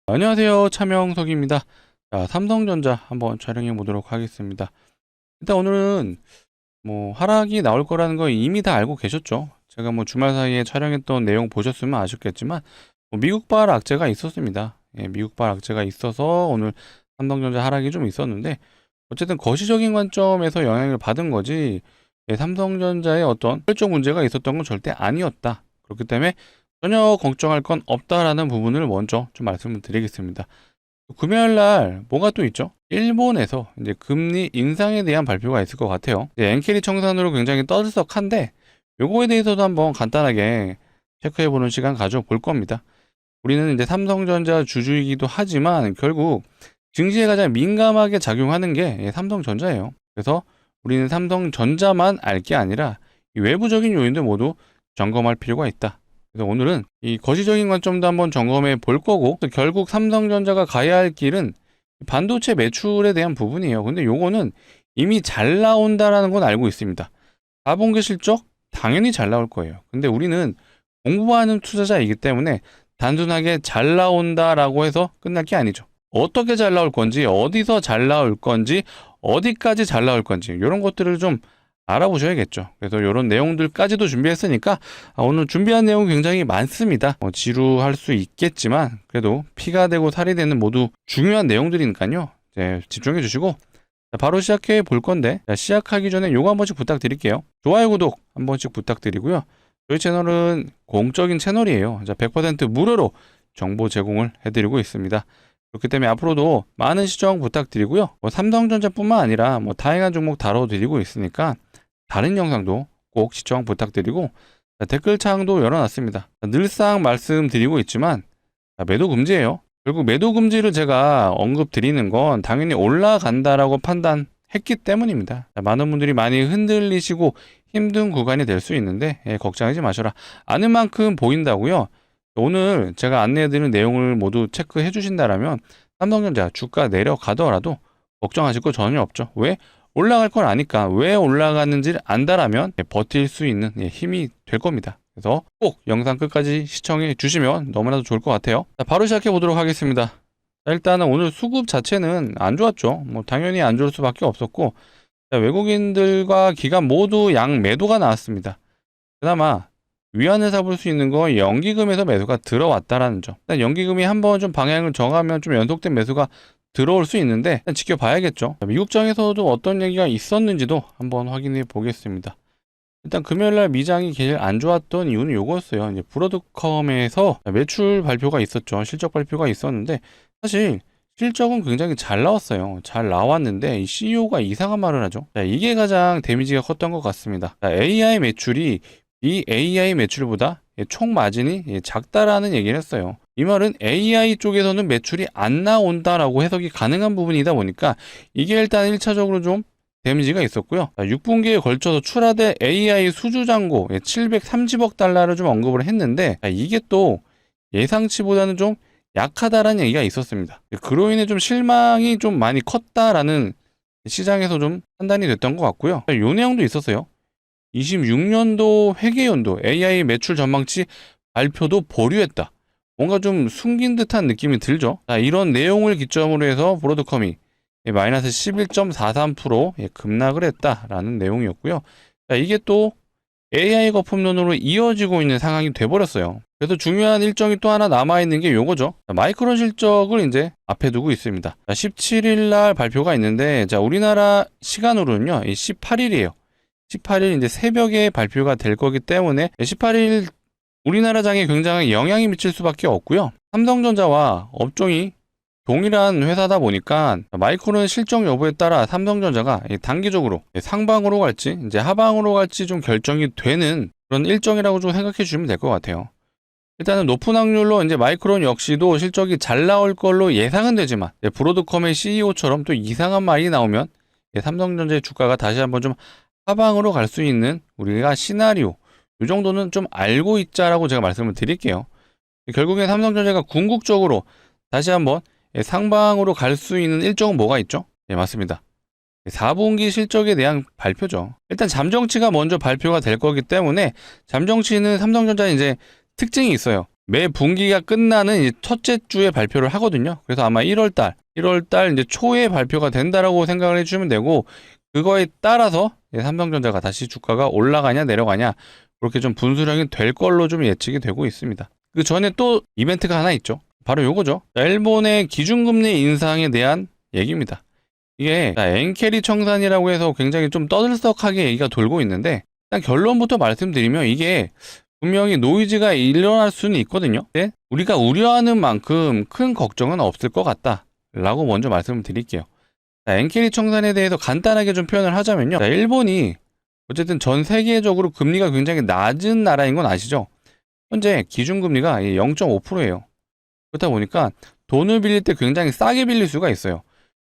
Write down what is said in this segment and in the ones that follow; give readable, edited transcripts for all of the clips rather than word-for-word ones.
안녕하세요. 차명석입니다. 자, 삼성전자 한번 촬영해 보도록 하겠습니다. 일단 오늘은 하락이 나올 거라는 거 이미 다 알고 계셨죠? 제가 주말 사이에 촬영했던 내용 보셨으면 아셨겠지만 미국발 악재가 있었습니다. 예, 미국발 악재가 있어서 오늘 삼성전자 하락이 좀 있었는데 어쨌든 거시적인 관점에서 영향을 받은 거지 삼성전자의 어떤 결정 문제가 있었던 건 절대 아니었다. 그렇기 때문에 전혀 걱정할 건 없다라는 부분을 먼저 좀 말씀을 드리겠습니다. 금요일 날 뭐가 또 있죠? 일본에서 이제 금리 인상에 대한 발표가 있을 것 같아요. 엔캐리 청산으로 굉장히 떠들썩한데 요거에 대해서도 한번 간단하게 체크해보는 시간 가져볼 겁니다. 우리는 이제 삼성전자 주주이기도 하지만 결국 증시에 가장 민감하게 작용하는 게 삼성전자예요. 그래서 우리는 삼성전자만 알 게 아니라 이 외부적인 요인도 모두 점검할 필요가 있다. 그래서 오늘은 이 거시적인 관점도 한번 점검해 볼 거고, 결국 삼성전자가 가야 할 길은 반도체 매출에 대한 부분이에요. 근데 요거는 이미 잘 나온다라는 건 알고 있습니다. 4분기 실적 당연히 잘 나올 거예요. 근데 우리는 공부하는 투자자이기 때문에 단순하게 잘 나온다라고 해서 끝날 게 아니죠. 어떻게 잘 나올 건지, 어디서 잘 나올 건지, 어디까지 잘 나올 건지 이런 것들을 좀 알아보셔야겠죠. 그래서 이런 내용들까지도 준비했으니까 오늘 준비한 내용 굉장히 많습니다. 지루할 수 있겠지만 그래도 피가 되고 살이 되는 모두 중요한 내용들이니까요. 집중해 주시고 바로 시작해 볼 건데, 시작하기 전에 요거 한 번씩 부탁드릴게요. 좋아요, 구독 한 번씩 부탁드리고요. 저희 채널은 공적인 채널이에요. 100% 무료로 정보 제공을 해드리고 있습니다. 그렇기 때문에 앞으로도 많은 시청 부탁드리고요. 삼성전자뿐만 아니라 다양한 종목 다뤄드리고 있으니까 다른 영상도 꼭 시청 부탁드리고, 댓글창도 열어놨습니다. 늘상 말씀드리고 있지만 매도 금지예요. 결국 매도 금지를 제가 언급드리는 건 당연히 올라간다라고 판단했기 때문입니다. 많은 분들이 많이 흔들리시고 힘든 구간이 될 수 있는데 걱정하지 마셔라. 아는 만큼 보인다고요. 오늘 제가 안내해드리는 내용을 모두 체크해 주신다라면 삼성전자 주가 내려가더라도 걱정하실 거 전혀 없죠. 왜? 올라갈 걸 아니까. 왜 올라가는지를 안다라면 버틸 수 있는 힘이 될 겁니다. 그래서 꼭 영상 끝까지 시청해 주시면 너무나도 좋을 것 같아요. 자, 바로 시작해 보도록 하겠습니다. 자, 일단은 오늘 수급 자체는 안 좋았죠. 당연히 안 좋을 수밖에 없었고, 자, 외국인들과 기관 모두 양 매도가 나왔습니다. 그나마 위안을 잡을 수 있는 건 연기금에서 매수가 들어왔다라는 점. 일단 연기금이 한번 좀 방향을 정하면 좀 연속된 매수가 들어올 수 있는데 일단 지켜봐야겠죠. 미국장에서도 어떤 얘기가 있었는지도 한번 확인해 보겠습니다. 일단 금요일날 미장이 제일 안 좋았던 이유는 요거였어요. 이제 브로드컴에서 매출 발표가 있었죠. 실적 발표가 있었는데 사실 실적은 굉장히 잘 나왔어요. 잘 나왔는데 이 CEO가 이상한 말을 하죠. 자, 이게 가장 데미지가 컸던 것 같습니다. 자, AI 매출이 이 AI 매출보다 총 마진이 작다라는 얘기를 했어요. 이 말은 AI 쪽에서는 매출이 안 나온다라고 해석이 가능한 부분이다 보니까 이게 일단 1차적으로 좀 데미지가 있었고요. 6분기에 걸쳐서 출하된 AI 수주 잔고 730억 달러를 좀 언급을 했는데 이게 또 예상치보다는 좀 약하다라는 얘기가 있었습니다. 그로 인해 좀 실망이 좀 많이 컸다라는 시장에서 좀 판단이 됐던 것 같고요. 이 내용도 있었어요. 26년도 회계연도 AI 매출 전망치 발표도 보류했다. 뭔가 좀 숨긴 듯한 느낌이 들죠. 자, 이런 내용을 기점으로 해서 브로드컴이 마이너스 11.43% 급락을 했다라는 내용이었고요. 자, 이게 또 AI 거품론으로 이어지고 있는 상황이 돼버렸어요. 그래서 중요한 일정이 또 하나 남아있는 게 요거죠. 자, 마이크론 실적을 이제 앞에 두고 있습니다. 17일 날 발표가 있는데, 자, 우리나라 시간으로는요, 18일이에요. 18일 이제 새벽에 발표가 될 거기 때문에 18일 우리나라 장에 굉장히 영향이 미칠 수밖에 없고요. 삼성전자와 업종이 동일한 회사다 보니까 마이크론 실적 여부에 따라 삼성전자가 단기적으로 상방으로 갈지 이제 하방으로 갈지 좀 결정이 되는 그런 일정이라고 좀 생각해 주시면 될 것 같아요. 일단은 높은 확률로 이제 마이크론 역시도 실적이 잘 나올 걸로 예상은 되지만 브로드컴의 CEO처럼 또 이상한 말이 나오면 삼성전자의 주가가 다시 한번 좀 하방으로 갈 수 있는 우리가 시나리오 이 정도는 좀 알고 있자라고 제가 말씀을 드릴게요. 결국엔 삼성전자가 궁극적으로 다시 한번 상방으로 갈 수 있는 일정은 뭐가 있죠? 네, 맞습니다. 4분기 실적에 대한 발표죠. 일단 잠정치가 먼저 발표가 될 거기 때문에 잠정치는 삼성전자 이제 특징이 있어요. 매 분기가 끝나는 이제 첫째 주에 발표를 하거든요. 그래서 아마 1월 달 이제 초에 발표가 된다라고 생각을 해주시면 되고, 그거에 따라서 삼성전자가 다시 주가가 올라가냐 내려가냐 그렇게 좀 분수령이 될 걸로 좀 예측이 되고 있습니다. 그 전에 또 이벤트가 하나 있죠. 바로 요거죠. 일본의 기준금리 인상에 대한 얘기입니다. 이게 엔캐리 청산이라고 해서 굉장히 좀 떠들썩하게 얘기가 돌고 있는데, 일단 결론부터 말씀드리면 이게 분명히 노이즈가 일어날 수는 있거든요. 근데 우리가 우려하는 만큼 큰 걱정은 없을 것 같다 라고 먼저 말씀을 드릴게요. 엔캐리 청산에 대해서 간단하게 좀 표현을 하자면요, 일본이 어쨌든 전 세계적으로 금리가 굉장히 낮은 나라인 건 아시죠? 현재 기준금리가 0.5%예요. 그렇다 보니까 돈을 빌릴 때 굉장히 싸게 빌릴 수가 있어요.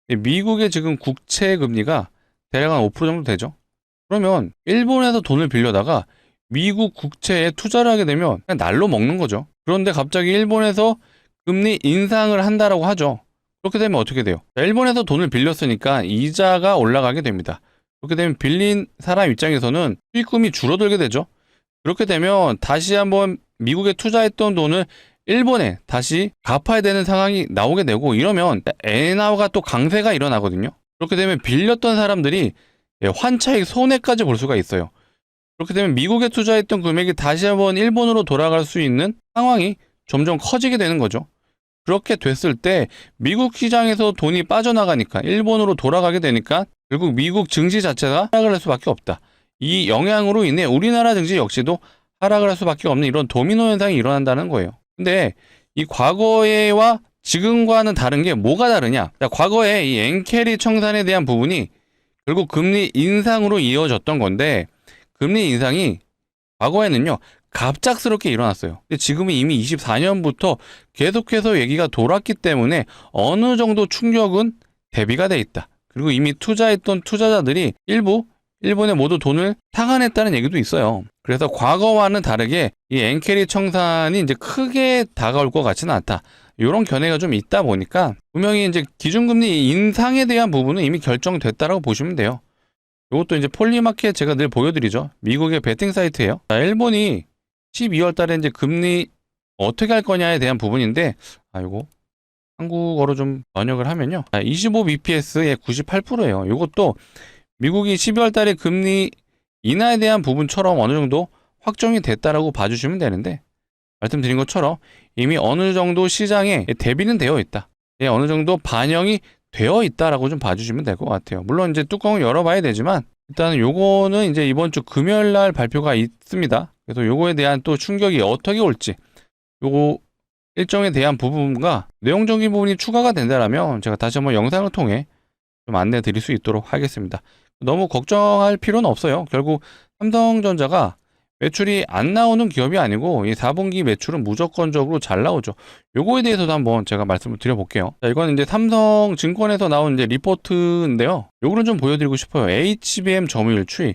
미국의 지금 국채 금리가 대략 한 5% 정도 되죠. 그러면 일본에서 돈을 빌려다가 미국 국채에 투자를 하게 되면 그냥 날로 먹는 거죠. 그런데 갑자기 일본에서 금리 인상을 한다라고 하죠. 그렇게 되면 어떻게 돼요? 일본에서 돈을 빌렸으니까 이자가 올라가게 됩니다. 그렇게 되면 빌린 사람 입장에서는 수익금이 줄어들게 되죠. 그렇게 되면 다시 한번 미국에 투자했던 돈을 일본에 다시 갚아야 되는 상황이 나오게 되고, 이러면 엔화가 또 강세가 일어나거든요. 그렇게 되면 빌렸던 사람들이 환차익 손해까지 볼 수가 있어요. 그렇게 되면 미국에 투자했던 금액이 다시 한번 일본으로 돌아갈 수 있는 상황이 점점 커지게 되는 거죠. 그렇게 됐을 때 미국 시장에서 돈이 빠져나가니까 일본으로 돌아가게 되니까 결국 미국 증시 자체가 하락을 할 수밖에 없다. 이 영향으로 인해 우리나라 증시 역시도 하락을 할 수밖에 없는 이런 도미노 현상이 일어난다는 거예요. 근데 이 과거에와 지금과는 다른 게 뭐가 다르냐? 과거에 이 엔캐리 청산에 대한 부분이 결국 금리 인상으로 이어졌던 건데, 금리 인상이 과거에는요 갑작스럽게 일어났어요. 근데 지금은 이미 24년부터 계속해서 얘기가 돌았기 때문에 어느 정도 충격은 대비가 돼 있다. 그리고 이미 투자했던 투자자들이 일부 일본에 모두 돈을 상환했다는 얘기도 있어요. 그래서 과거와는 다르게 이 엔캐리 청산이 이제 크게 다가올 것 같지는 않다. 이런 견해가 좀 있다 보니까 분명히 이제 기준금리 인상에 대한 부분은 이미 결정됐다라고 보시면 돼요. 이것도 이제 폴리마켓 제가 늘 보여드리죠. 미국의 베팅 사이트예요. 일본이 12월 달에 이제 금리 어떻게 할 거냐에 대한 부분인데, 이거 한국어로 좀 번역을 하면요. 25bps의 98%예요. 이것도 미국이 12월 달에 금리 인하에 대한 부분처럼 어느 정도 확정이 됐다라고 봐주시면 되는데, 말씀드린 것처럼 이미 어느 정도 시장에 대비는 되어 있다. 어느 정도 반영이 되어 있다라고 좀 봐주시면 될 것 같아요. 물론 이제 뚜껑을 열어봐야 되지만, 일단은 요거는 이제 이번 주 금요일 날 발표가 있습니다. 그래서 요거에 대한 또 충격이 어떻게 올지, 요거 일정에 대한 부분과 내용적인 부분이 추가가 된다면 제가 다시 한번 영상을 통해 좀 안내 드릴 수 있도록 하겠습니다. 너무 걱정할 필요는 없어요. 결국 삼성전자가 매출이 안 나오는 기업이 아니고 이 4분기 매출은 무조건적으로 잘 나오죠. 요거에 대해서도 한번 제가 말씀을 드려볼게요. 자, 이건 이제 삼성증권에서 나온 이제 리포트인데요. 요거는 좀 보여드리고 싶어요. HBM 점유율 추이.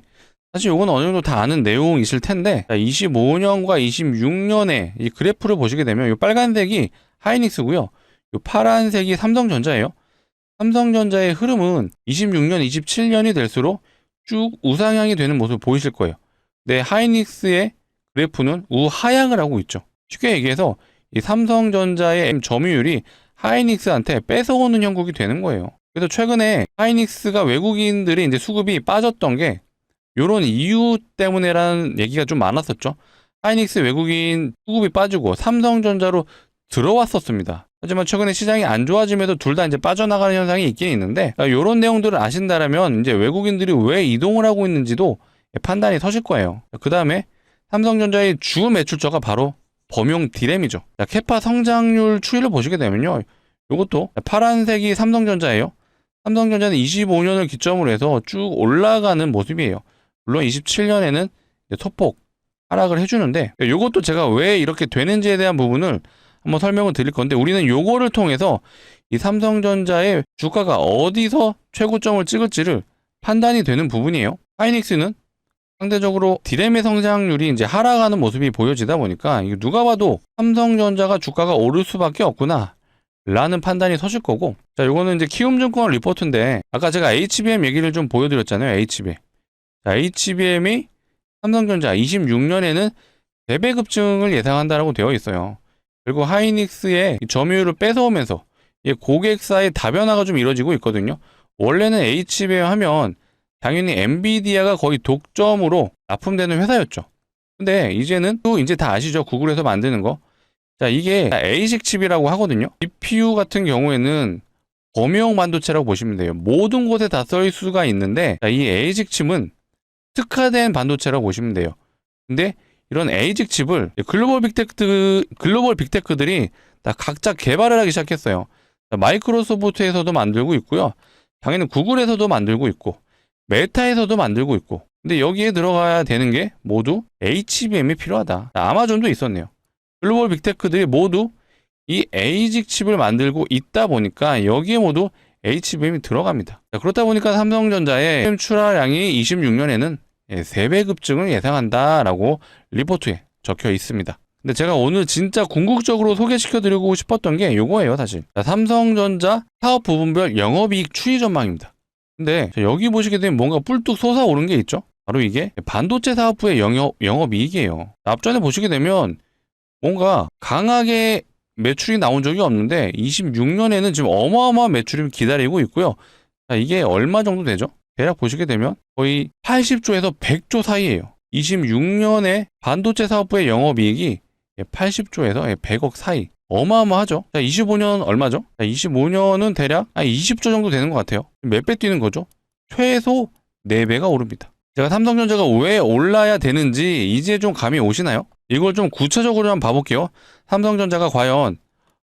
사실 요건 어느 정도 다 아는 내용이실 텐데, 25년과 26년에 이 그래프를 보시게 되면 이 빨간색이 하이닉스고요. 이 파란색이 삼성전자예요. 삼성전자의 흐름은 26년, 27년이 될수록 쭉 우상향이 되는 모습을 보이실 거예요. 네, 하이닉스의 그래프는 우하향을 하고 있죠. 쉽게 얘기해서 이 삼성전자의 점유율이 하이닉스한테 뺏어오는 형국이 되는 거예요. 그래서 최근에 하이닉스가 외국인들이 이제 수급이 빠졌던 게 이런 이유 때문에라는 얘기가 좀 많았었죠. 하이닉스 외국인 수급이 빠지고 삼성전자로 들어왔었습니다. 하지만 최근에 시장이 안 좋아짐에도 둘 다 이제 빠져나가는 현상이 있긴 있는데, 이런 내용들을 아신다면 이제 외국인들이 왜 이동을 하고 있는지도 판단이 서실 거예요. 그 다음에 삼성전자의 주 매출처가 바로 범용 D램이죠. 캐파 성장률 추이를 보시게 되면요, 이것도 파란색이 삼성전자예요. 삼성전자는 25년을 기점으로 해서 쭉 올라가는 모습이에요. 물론 27년에는 소폭 하락을 해주는데, 이것도 제가 왜 이렇게 되는지에 대한 부분을 한번 설명을 드릴 건데, 우리는 요거를 통해서 이 삼성전자의 주가가 어디서 최고점을 찍을지를 판단이 되는 부분이에요. 하이닉스는 상대적으로 D램의 성장률이 이제 하락하는 모습이 보여지다 보니까 누가 봐도 삼성전자가 주가가 오를 수밖에 없구나 라는 판단이 서실 거고, 자, 요거는 이제 키움증권 리포트인데, 아까 제가 HBM 얘기를 좀 보여드렸잖아요. HBM. 자, HBM이 삼성전자 26년에는 3배 급증을 예상한다라고 되어 있어요. 그리고 하이닉스의 점유율을 뺏어오면서 고객사의 다변화가 좀 이루어지고 있거든요. 원래는 HBM 하면 당연히 엔비디아가 거의 독점으로 납품되는 회사였죠. 근데 이제는 또 이제 다 아시죠? 구글에서 만드는 거. 자, 이게 A식 칩이라고 하거든요. GPU 같은 경우에는 범용 반도체라고 보시면 돼요. 모든 곳에 다 써 있을 수가 있는데, 자, 이 A식 칩은 특화된 반도체라고 보시면 돼요. 근데 이런 A식 칩을 글로벌 빅테크들이 다 각자 개발을 하기 시작했어요. 자, 마이크로소프트에서도 만들고 있고요. 당연히 구글에서도 만들고 있고, 메타에서도 만들고 있고. 근데 여기에 들어가야 되는 게 모두 HBM이 필요하다. 자, 아마존도 있었네요. 글로벌 빅테크들이 모두 이 A식 칩을 만들고 있다 보니까 여기에 모두 HBM이 들어갑니다. 자, 그렇다 보니까 삼성전자의 출하량이 26년에는 3배 급증을 예상한다라고 리포트에 적혀 있습니다. 근데 제가 오늘 진짜 궁극적으로 소개시켜 드리고 싶었던 게 요거예요, 사실. 자, 삼성전자 사업 부분별 영업이익 추이 전망입니다. 근데 여기 보시게 되면 뭔가 뿔뚝 솟아오른 게 있죠? 바로 이게 반도체 사업부의 영업이익이에요. 앞전에 보시게 되면 뭔가 강하게 매출이 나온 적이 없는데 26년에는 지금 어마어마한 매출이 기다리고 있고요. 자, 이게 얼마 정도 되죠? 대략 보시게 되면 거의 80조에서 100조 사이예요. 26년에 반도체 사업부의 영업이익이 80조에서 100억 사이. 어마어마하죠. 자, 25년 얼마죠? 자, 25년은 대략 20조 정도 되는 것 같아요. 몇 배 뛰는 거죠? 최소 4배가 오릅니다. 제가 삼성전자가 왜 올라야 되는지 이제 좀 감이 오시나요? 이걸 좀 구체적으로 한번 봐볼게요. 삼성전자가 과연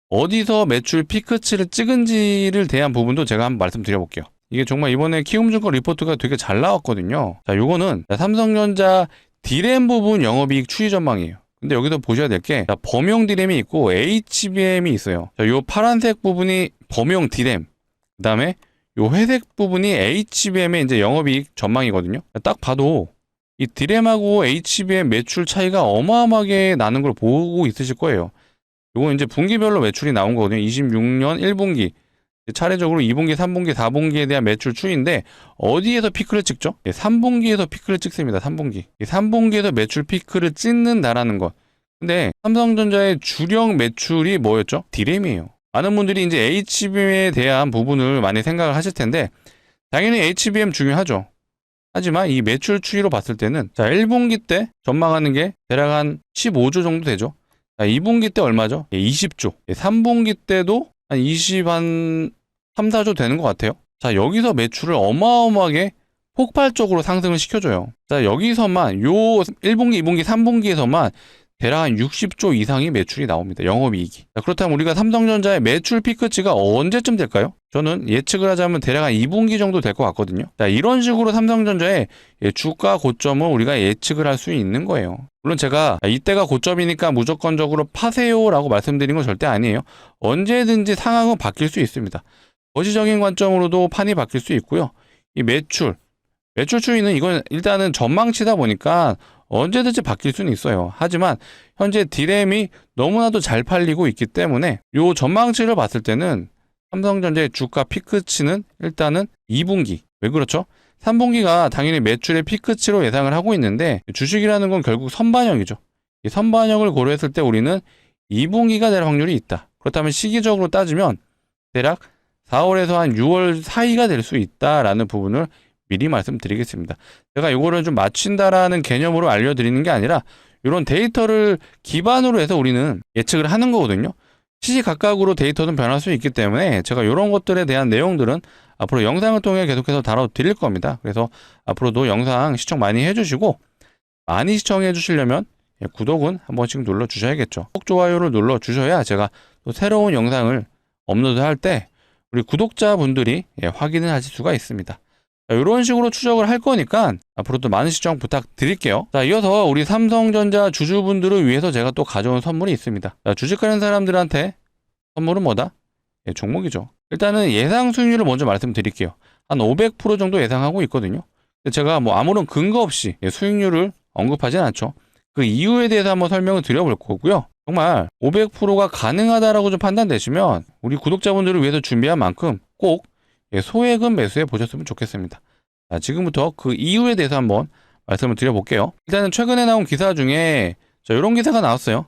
어디서 매출 피크치를 찍은지를 대한 부분도 제가 한번 말씀드려볼게요. 이게 정말 이번에 키움증권 리포트가 되게 잘 나왔거든요. 자, 요거는 삼성전자 D램 부분 영업이익 추이 전망이에요. 근데 여기서 보셔야 될 게 범용 D램이 있고 HBM이 있어요. 자, 요 파란색 부분이 범용 D램, 그 다음에 요 회색 부분이 HBM의 이제 영업이익 전망이거든요. 딱 봐도 이 D램하고 HBM 매출 차이가 어마어마하게 나는 걸 보고 있으실 거예요. 요건 이제 분기별로 매출이 나온 거거든요. 26년 1분기, 차례적으로 2분기, 3분기, 4분기에 대한 매출 추이인데 어디에서 피크를 찍죠? 3분기에서 피크를 찍습니다. 3분기. 3분기에서 매출 피크를 찍는다라는 것. 근데 삼성전자의 주력 매출이 뭐였죠? D램이에요. 많은 분들이 이제 HBM에 대한 부분을 많이 생각을 하실 텐데 당연히 HBM 중요하죠. 하지만 이 매출 추이로 봤을 때는 자, 1분기 때 전망하는 게 대략 한 15조 정도 되죠. 자, 2분기 때 얼마죠? 20조. 3분기 때도 한 3, 4조 되는 것 같아요. 자, 여기서 매출을 어마어마하게 폭발적으로 상승을 시켜줘요. 자, 여기서만 요 1분기, 2분기, 3분기에서만 대략 한 60조 이상의 매출이 나옵니다. 영업이익이. 자, 그렇다면 우리가 삼성전자의 매출 피크치가 언제쯤 될까요? 저는 예측을 하자면 대략 한 2분기 정도 될 것 같거든요. 자, 이런 식으로 삼성전자의 주가 고점을 우리가 예측을 할 수 있는 거예요. 물론 제가 이때가 고점이니까 무조건적으로 파세요라고 말씀드린 건 절대 아니에요. 언제든지 상황은 바뀔 수 있습니다. 거시적인 관점으로도 판이 바뀔 수 있고요. 이 매출 추이는 이건 일단은 전망치다 보니까 언제든지 바뀔 수는 있어요. 하지만 현재 D램이 너무나도 잘 팔리고 있기 때문에 이 전망치를 봤을 때는 삼성전자의 주가 피크치는 일단은 2분기. 왜 그렇죠? 3분기가 당연히 매출의 피크치로 예상을 하고 있는데 주식이라는 건 결국 선반영이죠. 이 선반영을 고려했을 때 우리는 2분기가 될 확률이 있다. 그렇다면 시기적으로 따지면 대략 4월에서 한 6월 사이가 될 수 있다라는 부분을 미리 말씀드리겠습니다. 제가 이거를 좀 맞춘다라는 개념으로 알려드리는 게 아니라 이런 데이터를 기반으로 해서 우리는 예측을 하는 거거든요. 시시각각으로 데이터는 변할 수 있기 때문에 제가 이런 것들에 대한 내용들은 앞으로 영상을 통해 계속해서 다뤄드릴 겁니다. 그래서 앞으로도 영상 시청 많이 해주시고 많이 시청해 주시려면 구독은 한 번씩 눌러주셔야겠죠. 꼭 좋아요를 눌러주셔야 제가 또 새로운 영상을 업로드할 때 우리 구독자분들이 확인을 하실 수가 있습니다. 자, 이런 식으로 추적을 할 거니까 앞으로도 많은 시청 부탁드릴게요. 자, 이어서 우리 삼성전자 주주분들을 위해서 제가 또 가져온 선물이 있습니다. 자, 주식하는 사람들한테 선물은 뭐다? 종목이죠. 일단은 예상 수익률을 먼저 말씀드릴게요. 한 500% 정도 예상하고 있거든요. 제가 뭐 아무런 근거 없이 수익률을 언급하진 않죠. 그 이유에 대해서 한번 설명을 드려볼 거고요. 정말 500%가 가능하다라고 좀 판단되시면 우리 구독자분들을 위해서 준비한 만큼 꼭 소액은 매수해 보셨으면 좋겠습니다. 자, 지금부터 그 이유에 대해서 한번 말씀을 드려볼게요. 일단은 최근에 나온 기사 중에 이런 기사가 나왔어요.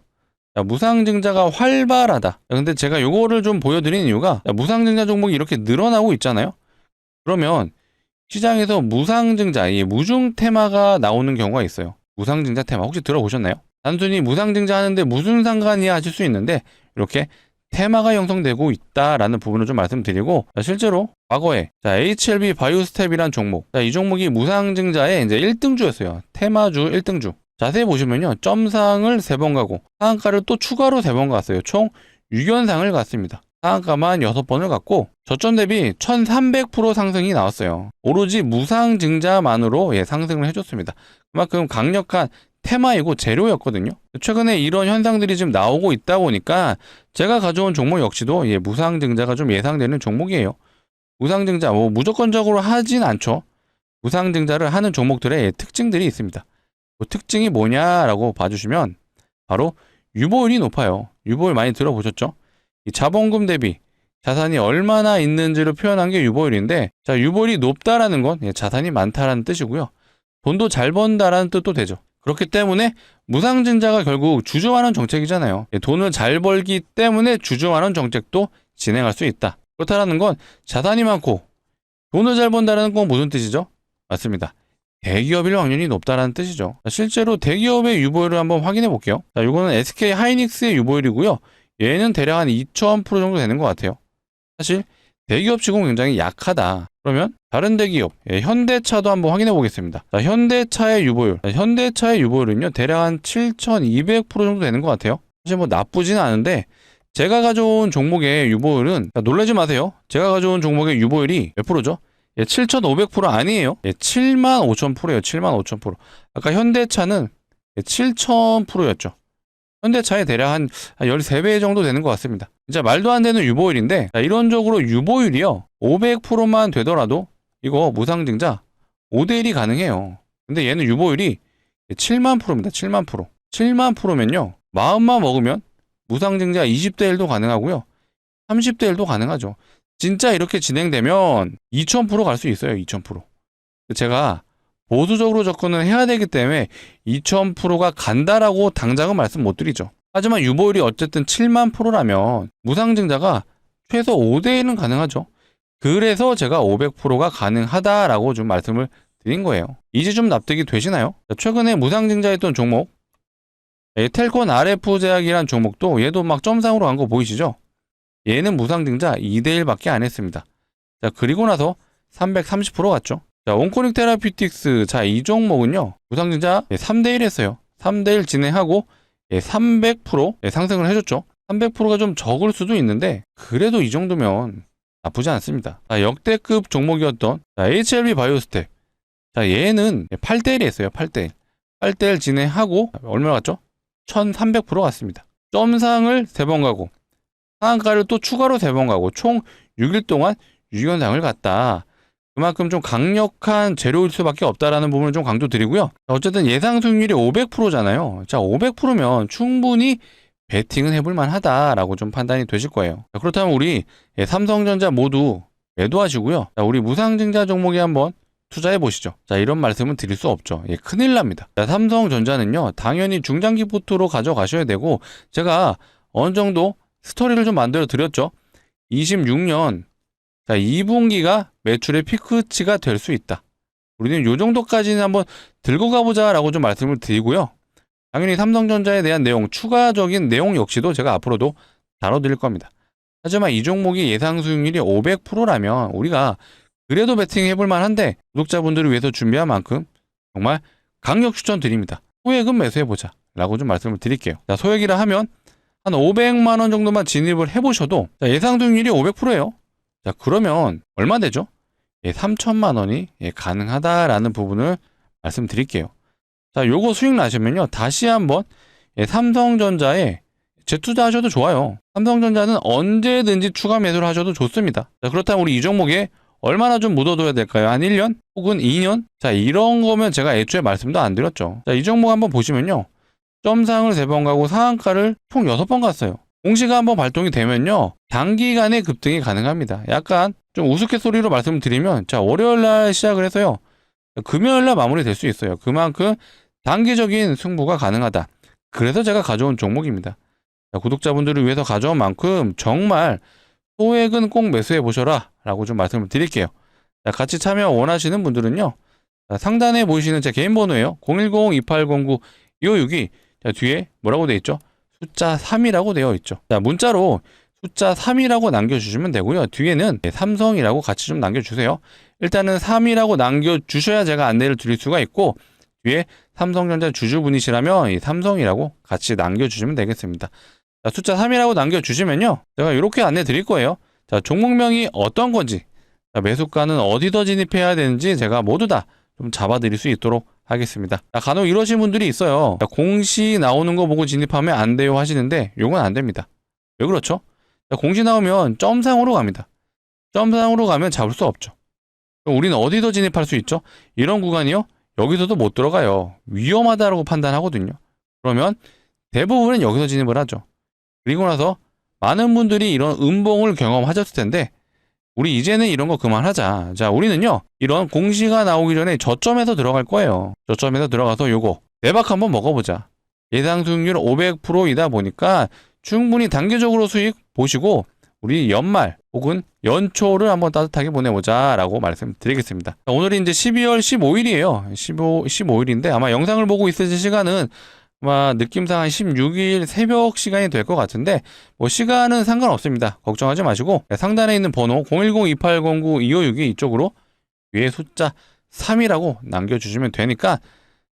자, 무상증자가 활발하다. 자, 근데 제가 요거를 좀 보여드리는 이유가 자, 무상증자 종목이 이렇게 늘어나고 있잖아요. 그러면 시장에서 무상증자, 이 무중 테마가 나오는 경우가 있어요. 무상증자 테마 혹시 들어보셨나요? 단순히 무상증자 하는데 무슨 상관이야 하실 수 있는데 이렇게 테마가 형성되고 있다라는 부분을 좀 말씀드리고 자, 실제로 과거에 자, HLB 바이오스텝이란 종목 자, 이 종목이 무상증자의 이제 1등주였어요. 테마주 1등주. 자세히 보시면요. 점상을 3번 가고 상한가를 또 추가로 3번 갔어요. 총 6연상을 갔습니다. 상한가만 6번을 갔고 저점 대비 1300% 상승이 나왔어요. 오로지 무상증자만으로 상승을 해줬습니다. 그만큼 강력한 테마이고 재료였거든요. 최근에 이런 현상들이 지금 나오고 있다 보니까 제가 가져온 종목 역시도 무상증자가 좀 예상되는 종목이에요. 무상증자 뭐 무조건적으로 하진 않죠. 무상증자를 하는 종목들의 특징들이 있습니다. 그 특징이 뭐냐라고 봐주시면 바로 유보율이 높아요. 유보율 많이 들어보셨죠? 이 자본금 대비 자산이 얼마나 있는지를 표현한 게 유보율인데 자, 유보율이 높다라는 건 자산이 많다라는 뜻이고요. 돈도 잘 번다라는 뜻도 되죠. 그렇기 때문에 무상증자가 결국 주주환원 정책이잖아요. 돈을 잘 벌기 때문에 주주환원 정책도 진행할 수 있다. 그렇다라는 건 자산이 많고 돈을 잘 번다는 건 무슨 뜻이죠? 맞습니다. 대기업일 확률이 높다라는 뜻이죠. 실제로 대기업의 유보율을 한번 확인해 볼게요. 자, 이거는 SK 하이닉스의 유보율이고요. 얘는 대략 한 2000% 정도 되는 것 같아요. 사실 대기업 치고 굉장히 약하다. 그러면 다른 대기업 현대차도 한번 확인해 보겠습니다. 자, 현대차의 유보율. 자, 현대차의 유보율은요 대략 한 7200% 정도 되는 것 같아요. 사실 뭐 나쁘지는 않은데 제가 가져온 종목의 유보율은 자, 놀라지 마세요. 제가 가져온 종목의 유보율이 몇 프로죠? 7500% 아니에요. 75000%예요. 75000%. 아까 현대차는 7000%였죠. 현대차에 대략 한 13배 정도 되는 것 같습니다. 진짜 말도 안 되는 유보율인데 자, 이론적으로 유보율이요 500%만 되더라도 이거 무상증자 5대1이 가능해요. 근데 얘는 유보율이 7만 프로입니다. 7만 프로. 7만 프로면요 마음만 먹으면 무상증자 20대1도 가능하고요 30대1도 가능하죠. 진짜 이렇게 진행되면 2000% 갈 수 있어요. 2000%. 제가 보수적으로 접근을 해야 되기 때문에 2000%가 간다라고 당장은 말씀 못 드리죠. 하지만 유보율이 어쨌든 7만 프로라면 무상증자가 최소 5대1은 가능하죠. 그래서 제가 500%가 가능하다라고 좀 말씀을 드린 거예요. 이제 좀 납득이 되시나요? 최근에 무상증자했던 종목 텔콘 RF제약이란 종목도 얘도 막 점상으로 간 거 보이시죠? 얘는 무상증자 2대1밖에 안 했습니다. 자, 그리고 나서 330% 갔죠. 자, 온코닉 테라피틱스. 자, 이 종목은요. 무상증자 3대1 했어요. 3대1 진행하고 300% 상승을 해줬죠. 300%가 좀 적을 수도 있는데 그래도 이 정도면 나쁘지 않습니다. 자, 역대급 종목이었던 자, HLB 바이오스텝. 자, 얘는 8대1이 했어요. 8대1. 8대1 진행하고 얼마 갔죠? 1300% 갔습니다. 점상을 3번 가고 상한가를 또 추가로 3번 가고 총 6일 동안 6연상을 갔다. 그만큼 좀 강력한 재료일 수밖에 없다라는 부분을 좀 강조드리고요. 어쨌든 예상 수익률이 500%잖아요. 자, 500%면 충분히 베팅은 해볼만 하다라고 좀 판단이 되실 거예요. 자, 그렇다면 우리 삼성전자 모두 매도하시고요. 자, 우리 무상증자 종목에 한번 투자해 보시죠. 자, 이런 말씀은 드릴 수 없죠. 큰일 납니다. 자, 삼성전자는요, 당연히 중장기 포트로 가져가셔야 되고, 제가 어느 정도 스토리를 좀 만들어 드렸죠. 26년 자, 2분기가 매출의 피크치가 될 수 있다. 우리는 요 정도까지는 한번 들고 가보자 라고 좀 말씀을 드리고요. 당연히 삼성전자에 대한 내용, 추가적인 내용 역시도 제가 앞으로도 다뤄드릴 겁니다. 하지만 이 종목이 예상 수익률이 500%라면 우리가 그래도 베팅 해볼 만한데 구독자분들을 위해서 준비한 만큼 정말 강력 추천드립니다. 소액은 매수해보자 라고 좀 말씀을 드릴게요. 자, 소액이라 하면 한 500만 원 정도만 진입을 해보셔도 자, 예상 수익률이 500%예요. 자, 그러면 얼마 되죠? 3천만 원이 가능하다라는 부분을 말씀드릴게요. 자, 요거 수익 나시면요. 다시 한번 삼성전자에 재투자하셔도 좋아요. 삼성전자는 언제든지 추가 매수를 하셔도 좋습니다. 자, 그렇다면 우리 이 종목에 얼마나 좀 묻어둬야 될까요? 한 1년? 혹은 2년? 자, 이런 거면 제가 애초에 말씀도 안 드렸죠. 자, 이 종목 한번 보시면요. 점상을 3번 가고 상한가를 총 6번 갔어요. 공시가 한번 발동이 되면요. 단기간에 급등이 가능합니다. 약간 좀 우스갯소리로 말씀드리면 자, 월요일날 시작을 해서요. 금요일날 마무리될 수 있어요. 그만큼 단기적인 승부가 가능하다. 그래서 제가 가져온 종목입니다. 자, 구독자분들을 위해서 가져온 만큼 정말 소액은 꼭 매수해 보셔라 라고 좀 말씀을 드릴게요. 자, 같이 참여 원하시는 분들은요. 자, 상단에 보이시는 제 개인 번호예요. 010-2809-2562. 자, 뒤에 뭐라고 되어 있죠? 숫자 3이라고 되어 있죠. 자, 문자로 숫자 3이라고 남겨주시면 되고요. 뒤에는 삼성이라고 같이 좀 남겨주세요. 일단은 3이라고 남겨주셔야 제가 안내를 드릴 수가 있고, 뒤에 삼성전자 주주분이시라면 이 삼성이라고 같이 남겨주시면 되겠습니다. 자, 숫자 3이라고 남겨주시면요. 제가 이렇게 안내 드릴 거예요. 자, 종목명이 어떤 건지, 자, 매수가는 어디서 진입해야 되는지 제가 모두 다 좀 잡아드릴 수 있도록 하겠습니다. 자, 간혹 이러신 분들이 있어요. 자, 공시 나오는 거 보고 진입하면 안 돼요 하시는데 요건 안 됩니다. 왜 그렇죠? 자, 공시 나오면 점상으로 갑니다. 점상으로 가면 잡을 수 없죠. 그럼 우리는 어디서 진입할 수 있죠? 이런 구간이요? 여기서도 못 들어가요. 위험하다라고 판단하거든요. 그러면 대부분은 여기서 진입을 하죠. 그리고 나서 많은 분들이 이런 음봉을 경험하셨을 텐데 우리 이제는 이런 거 그만하자. 자, 우리는요. 이런 공시가 나오기 전에 저점에서 들어갈 거예요. 저점에서 들어가서 요거 대박 한번 먹어보자. 예상 수익률 500%이다 보니까 충분히 단기적으로 수익 보시고 우리 연말 혹은 연초를 한번 따뜻하게 보내보자 라고 말씀드리겠습니다. 오늘이 이제 12월 15일이에요. 15일인데 아마 영상을 보고 있으실 시간은 아마 느낌상 한 16일 새벽 시간이 될 것 같은데 뭐 시간은 상관없습니다. 걱정하지 마시고 상단에 있는 번호 010-2809-2562 이쪽으로 위에 숫자 3이라고 남겨주시면 되니까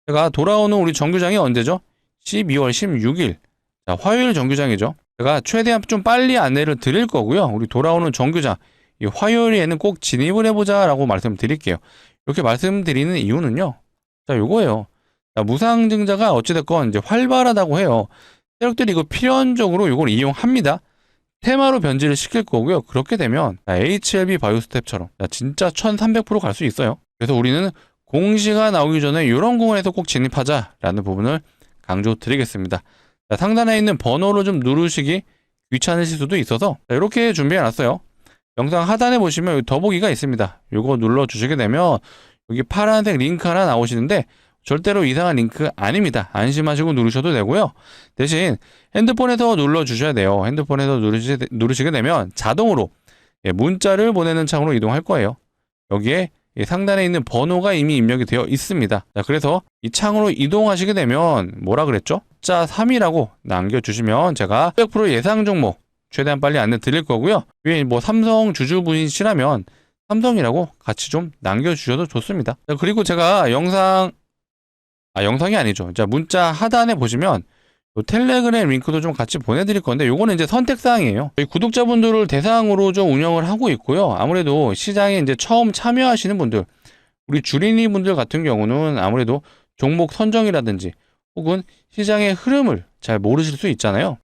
제가 돌아오는 우리 정규장이 언제죠? 12월 16일 자, 화요일 정규장이죠. 제가 최대한 좀 빨리 안내를 드릴 거고요. 우리 돌아오는 정규장 이 화요일에는 꼭 진입을 해보자 라고 말씀드릴게요. 이렇게 말씀드리는 이유는요. 자, 요거예요. 자, 무상증자가 어찌됐건 이제 활발하다고 해요. 세력들이 이거 필연적으로 이걸 이용합니다. 테마로 변질을 시킬 거고요. 그렇게 되면 HLB 바이오스텝처럼 진짜 1300% 갈 수 있어요. 그래서 우리는 공시가 나오기 전에 이런 구간에서 꼭 진입하자라는 부분을 강조드리겠습니다. 자, 상단에 있는 번호를 좀 누르시기 귀찮으실 수도 있어서 이렇게 준비해놨어요. 영상 하단에 보시면 더보기가 있습니다. 이거 눌러주시게 되면 여기 파란색 링크 하나 나오시는데 절대로 이상한 링크 아닙니다. 안심하시고 누르셔도 되고요. 대신 핸드폰에서 눌러주셔야 돼요. 핸드폰에서 누르시게 되면 자동으로 문자를 보내는 창으로 이동할 거예요. 여기에 상단에 있는 번호가 이미 입력이 되어 있습니다. 자, 그래서 이 창으로 이동하시게 되면 뭐라 그랬죠? 숫자 3이라고 남겨주시면 제가 100% 예상 종목 최대한 빨리 안내 드릴 거고요. 위에 뭐 삼성 주주분이시라면 삼성이라고 같이 좀 남겨주셔도 좋습니다. 자, 그리고 제가 영상이 아니죠. 자, 문자 하단에 보시면 텔레그램 링크도 좀 같이 보내드릴 건데 요거는 이제 선택사항이에요. 저희 구독자분들을 대상으로 좀 운영을 하고 있고요. 아무래도 시장에 이제 처음 참여하시는 분들, 우리 주린이 분들 같은 경우는 아무래도 종목 선정이라든지 혹은 시장의 흐름을 잘 모르실 수 있잖아요.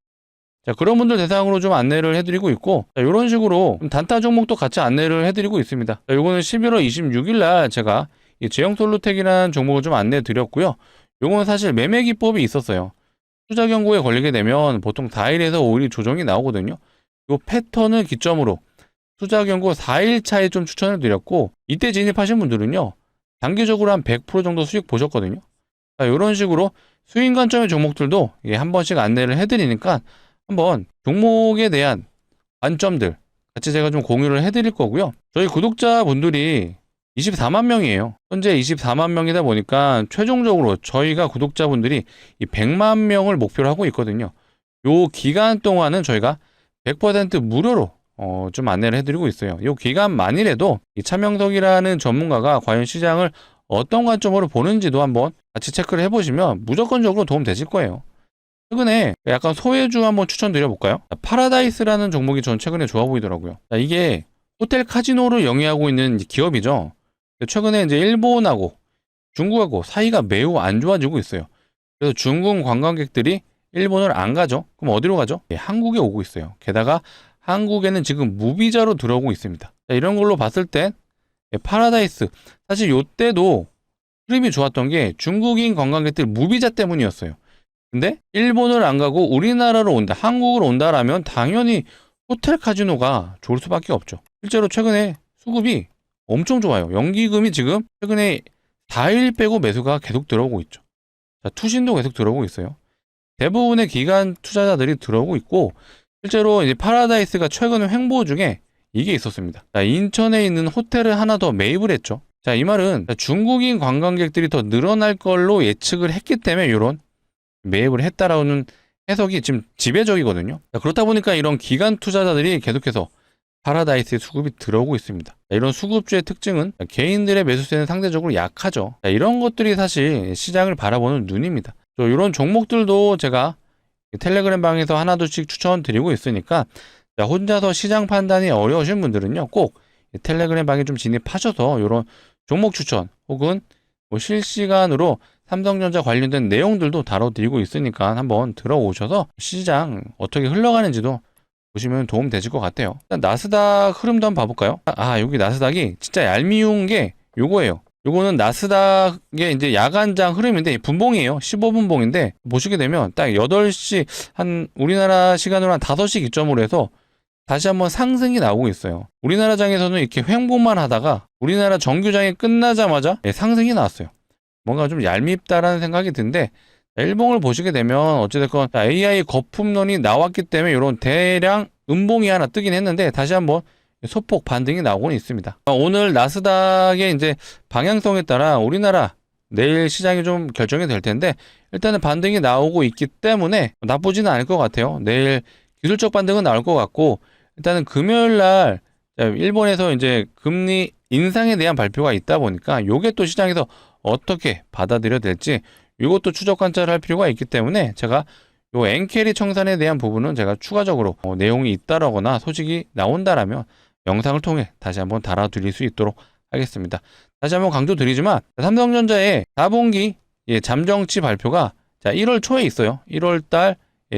자, 그런 분들 대상으로 좀 안내를 해드리고 있고, 자, 이런 식으로 단타 종목도 같이 안내를 해드리고 있습니다. 자, 요거는 11월 26일 날 제가 이 제형솔루텍이라는 종목을 좀 안내 드렸고요. 요건 사실 매매 기법이 있었어요. 투자 경고에 걸리게 되면 보통 4일에서 5일 조정이 나오거든요. 요 패턴을 기점으로 투자 경고 4일 차에 좀 추천을 드렸고 이때 진입하신 분들은요. 단기적으로 한 100% 정도 수익 보셨거든요. 자, 이런 식으로 수익 관점의 종목들도 한 번씩 안내를 해드리니까 한번 종목에 대한 관점들 같이 제가 좀 공유를 해드릴 거고요. 저희 구독자분들이 24만 명이에요. 현재 24만 명이다 보니까 최종적으로 저희가 구독자분들이 이 100만 명을 목표로 하고 있거든요. 요 기간 동안은 저희가 100% 무료로 좀 안내를 해드리고 있어요. 요 기간만이라도 이 차명석이라는 전문가가 과연 시장을 어떤 관점으로 보는지도 한번 같이 체크를 해보시면 무조건적으로 도움 되실 거예요. 최근에 약간 소외주 한번 추천드려볼까요? 파라다이스라는 종목이 전 최근에 좋아 보이더라고요. 이게 호텔 카지노를 영위하고 있는 기업이죠. 최근에 이제 일본하고 중국하고 사이가 매우 안 좋아지고 있어요. 그래서 중국 관광객들이 일본을 안 가죠. 그럼 어디로 가죠? 한국에 오고 있어요. 게다가 한국에는 지금 무비자로 들어오고 있습니다. 자, 이런 걸로 봤을 때 파라다이스 사실 이때도 흐름이 좋았던 게 중국인 관광객들 무비자 때문이었어요. 근데 일본을 안 가고 우리나라로 온다, 한국으로 온다라면 당연히 호텔 카지노가 좋을 수밖에 없죠. 실제로 최근에 수급이 엄청 좋아요. 연기금이 지금 최근에 4일 빼고 매수가 계속 들어오고 있죠. 자, 투신도 계속 들어오고 있어요. 대부분의 기관 투자자들이 들어오고 있고, 실제로 이제 파라다이스가 최근 횡보 중에 이게 있었습니다. 자, 인천에 있는 호텔을 하나 더 매입을 했죠. 자, 이 말은 중국인 관광객들이 더 늘어날 걸로 예측을 했기 때문에 이런 매입을 했다라는 해석이 지금 지배적이거든요. 자, 그렇다 보니까 이런 기관 투자자들이 계속해서 파라다이스의 수급이 들어오고 있습니다. 자, 이런 수급주의 특징은 개인들의 매수세는 상대적으로 약하죠. 자, 이런 것들이 사실 시장을 바라보는 눈입니다. 이런 종목들도 제가 텔레그램 방에서 하나둘씩 추천드리고 있으니까, 자, 혼자서 시장 판단이 어려우신 분들은요, 꼭 텔레그램 방에 좀 진입하셔서 이런 종목 추천 혹은 뭐 실시간으로 삼성전자 관련된 내용들도 다뤄드리고 있으니까 한번 들어오셔서 시장 어떻게 흘러가는지도 보시면 도움 되실 것 같아요. 일단 나스닥 흐름도 한번 봐볼까요? 여기 나스닥이 진짜 얄미운 게 요거예요. 요거는 나스닥의 이제 야간장 흐름인데 분봉이에요. 15분봉인데 보시게 되면 딱 8시 한 우리나라 시간으로 한 5시 기점으로 해서 다시 한번 상승이 나오고 있어요. 우리나라 장에서는 이렇게 횡보만 하다가 우리나라 정규장이 끝나자마자 상승이 나왔어요. 뭔가 좀 얄밉다라는 생각이 드는데, 일봉을 보시게 되면 어찌됐건 AI 거품론이 나왔기 때문에 이런 대량 음봉이 하나 뜨긴 했는데 다시 한번 소폭 반등이 나오고는 있습니다. 오늘 나스닥의 이제 방향성에 따라 우리나라 내일 시장이 좀 결정이 될 텐데, 일단은 반등이 나오고 있기 때문에 나쁘지는 않을 것 같아요. 내일 기술적 반등은 나올 것 같고, 일단은 금요일 날 일본에서 이제 금리 인상에 대한 발표가 있다 보니까 요게 또 시장에서 어떻게 받아들여야 될지 이것도 추적 관찰할 필요가 있기 때문에 제가 요 엔캐리 청산에 대한 부분은 제가 추가적으로 내용이 있다라거나 소식이 나온다라면 영상을 통해 다시 한번 달아드릴 수 있도록 하겠습니다. 다시 한번 강조드리지만 삼성전자의 4분기 잠정치 발표가 1월 초에 있어요. 1월 달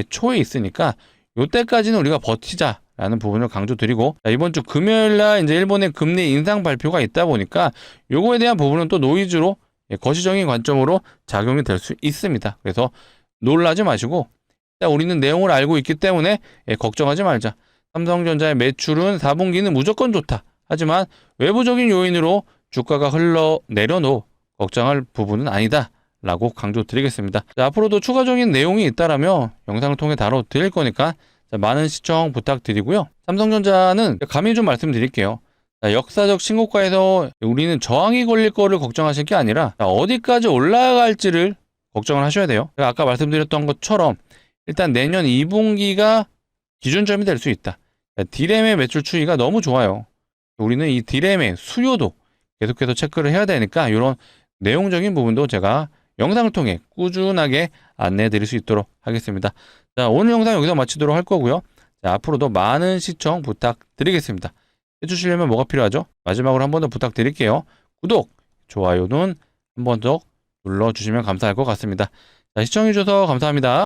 초에 있으니까 요때까지는 우리가 버티자라는 부분을 강조드리고, 이번 주 금요일 날 이제 일본의 금리 인상 발표가 있다 보니까 요거에 대한 부분은 또 노이즈로 거시적인 관점으로 작용이 될 수 있습니다. 그래서 놀라지 마시고, 우리는 내용을 알고 있기 때문에 걱정하지 말자. 삼성전자의 매출은 4분기는 무조건 좋다. 하지만 외부적인 요인으로 주가가 흘러내려도 걱정할 부분은 아니다 라고 강조드리겠습니다. 앞으로도 추가적인 내용이 있다라면 영상을 통해 다뤄드릴 거니까 많은 시청 부탁드리고요. 삼성전자는 감히 좀 말씀드릴게요. 역사적 신고가에서 우리는 저항이 걸릴 거를 걱정하실 게 아니라 어디까지 올라갈지를 걱정을 하셔야 돼요. 아까 말씀드렸던 것처럼 일단 내년 2분기가 기준점이 될 수 있다. D램의 매출 추이가 너무 좋아요. 우리는 이 D램의 수요도 계속해서 체크를 해야 되니까 이런 내용적인 부분도 제가 영상을 통해 꾸준하게 안내해 드릴 수 있도록 하겠습니다. 자, 오늘 영상 여기서 마치도록 할 거고요. 자, 앞으로도 많은 시청 부탁드리겠습니다. 해주시려면 뭐가 필요하죠? 마지막으로 한 번 더 부탁드릴게요. 구독, 좋아요는 한 번 더 눌러주시면 감사할 것 같습니다. 자, 시청해주셔서 감사합니다.